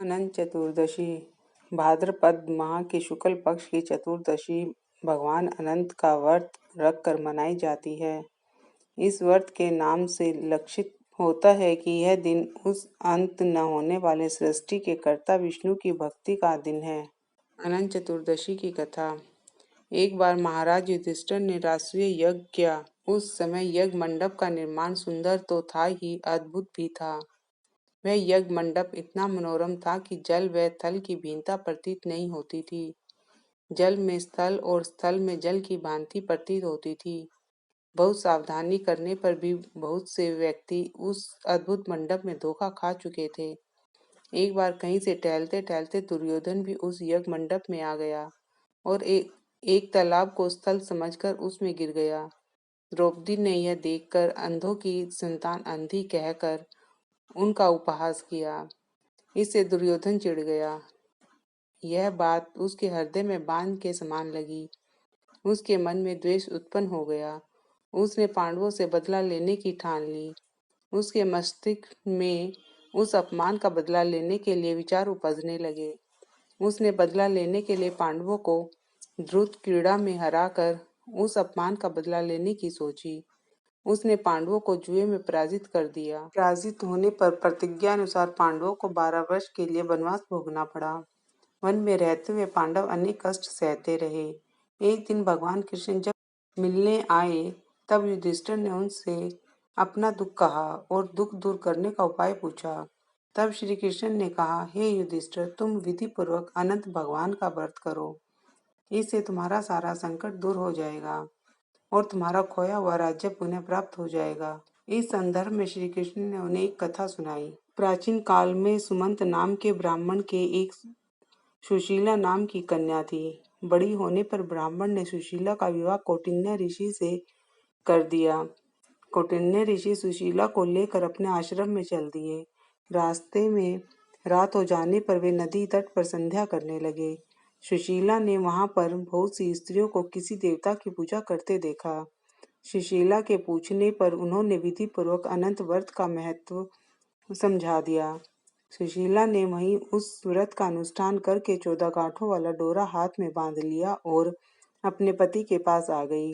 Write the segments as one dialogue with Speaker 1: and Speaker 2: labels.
Speaker 1: अनंत चतुर्दशी भाद्रपद माह की शुक्ल पक्ष की चतुर्दशी भगवान अनंत का व्रत रखकर मनाई जाती है। इस व्रत के नाम से लक्षित होता है कि यह दिन उस अंत न होने वाले सृष्टि के कर्ता विष्णु की भक्ति का दिन है। अनंत चतुर्दशी की कथा। एक बार महाराज युधिष्ठिर ने राष्ट्रीय यज्ञ किया। उस समय यज्ञ मंडप का निर्माण सुंदर तो था ही, अद्भुत भी था। वह यज्ञ मंडप इतना मनोरम था कि जल व थल की भिन्नता प्रतीत नहीं होती थी। जल में स्थल और स्थल में जल की भांति प्रतीत होती थी। बहुत सावधानी करने पर भी बहुत से व्यक्ति उस अद्भुत मंडप में धोखा खा चुके थे। एक बार कहीं से टहलते टहलते दुर्योधन भी उस यज्ञ मंडप में आ गया और एक तालाब को स्थल समझकर उसमें गिर गया। द्रौपदी ने यह देखकर अंधों की संतान अंधी कहकर उनका उपहास किया। इससे दुर्योधन चिढ़ गया। यह बात उसके हृदय में बांध के समान लगी। उसके मन में द्वेष उत्पन्न हो गया। उसने पांडवों से बदला लेने की ठान ली। उसके मस्तिष्क में उस अपमान का बदला लेने के लिए विचार उपजने लगे। उसने बदला लेने के लिए पांडवों को द्रुत क्रीड़ा में हराकर उस अपमान का बदला लेने की सोची। उसने पांडवों को जुए में पराजित कर दिया। पराजित होने पर प्रतिज्ञा अनुसार पांडवों को 12 वर्ष के लिए वनवास भोगना पड़ा। वन में रहते हुए पांडव अनेक कष्ट सहते रहे। एक दिन भगवान कृष्ण जब मिलने आए तब युधिष्ठिर ने उनसे अपना दुख कहा और दुख दूर करने का उपाय पूछा। तब श्री कृष्ण ने कहा, हे युधिष्ठिर, तुम विधि पूर्वक अनंत भगवान का व्रत करो। इससे तुम्हारा सारा संकट दूर हो जाएगा और तुम्हारा खोया हुआ राज्य पुनः प्राप्त हो जाएगा। इस संदर्भ में श्री कृष्ण ने उन्हें एक कथा सुनाई। प्राचीन काल में सुमंत नाम के ब्राह्मण के एक सुशीला नाम की कन्या थी। बड़ी होने पर ब्राह्मण ने सुशीला का विवाह कौटिन्य ऋषि से कर दिया। कौटिन्य ऋषि सुशीला को लेकर अपने आश्रम में चल दिए। रास्ते में रात हो जाने पर वे नदी तट पर संध्या करने लगे। सुशीला ने वहां पर बहुत सी स्त्रियों को किसी देवता की पूजा करते देखा। सुशीला के पूछने पर उन्होंने विधि पूर्वक अनंत व्रत का महत्व समझा दिया। सुशीला ने वहीं उस व्रत का अनुष्ठान करके 14 गांठों वाला डोरा हाथ में बांध लिया और अपने पति के पास आ गई।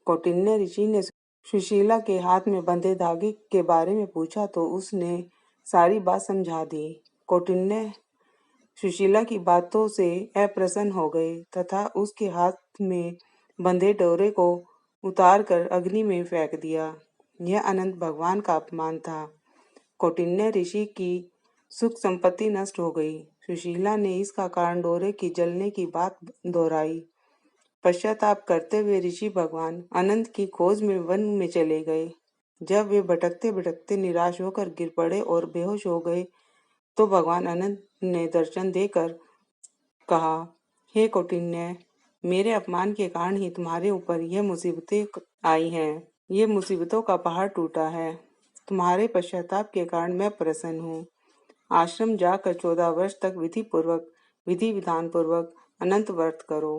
Speaker 1: कौटिन्य ऋषि ने सुशीला के हाथ में बंधे धागे के बारे में पूछा तो उसने सारी बात समझा दी। कौटिन्य सुशीला की बातों से अप्रसन्न हो गए तथा उसके हाथ में बंधे डोरे को उतारकर अग्नि में फेंक दिया। यह अनंत भगवान का अपमान था। कौटिन्य ऋषि की सुख संपत्ति नष्ट हो गई। सुशीला ने इसका कारण डोरे की जलने की बात दोहराई। पश्चाताप करते हुए ऋषि भगवान अनंत की खोज में वन में चले गए। जब वे भटकते भटकते निराश होकर गिर पड़े और बेहोश हो गए तो भगवान अनंत ने दर्शन देकर कहा, हे कौटिन्य, मेरे अपमान के कारण ही तुम्हारे ऊपर यह मुसीबतें आई हैं। ये मुसीबतों का पहाड़ टूटा है। तुम्हारे पश्चाताप के कारण मैं प्रसन्न हूँ। आश्रम जाकर 14 वर्ष तक विधि विधान पूर्वक अनंत व्रत करो।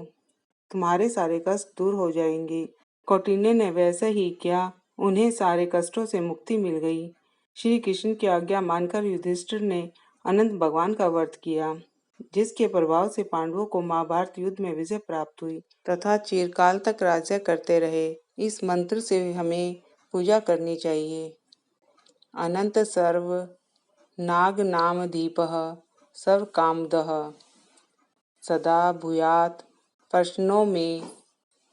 Speaker 1: तुम्हारे सारे कष्ट दूर हो जाएंगे। कौटिन्य ने वैसा ही किया। उन्हें सारे कष्टों से मुक्ति मिल गई। श्री कृष्ण की आज्ञा मानकर युधिष्ठिर ने अनंत भगवान का व्रत किया, जिसके प्रभाव से पांडवों को महाभारत युद्ध में विजय प्राप्त हुई तथा चिरकाल तक राज्य करते रहे। इस मंत्र से हमें पूजा करनी चाहिए। अनंत सर्व नाग नाम दीपः सर्व कामदः सदा भूयात् प्रश्नो में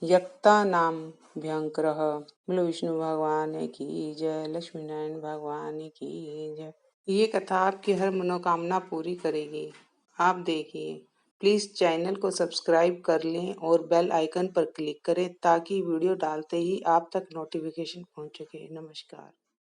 Speaker 1: यक्ता नाम भयंकरः। बोलो विष्णु भगवान की जय, लक्ष्मी नारायण भगवान की जय। ये कथा आपकी हर मनोकामना पूरी करेगी। आप देखिए। प्लीज़ चैनल को सब्सक्राइब कर लें और बेल आइकन पर क्लिक करें ताकि वीडियो डालते ही आप तक नोटिफिकेशन पहुंच सके। नमस्कार।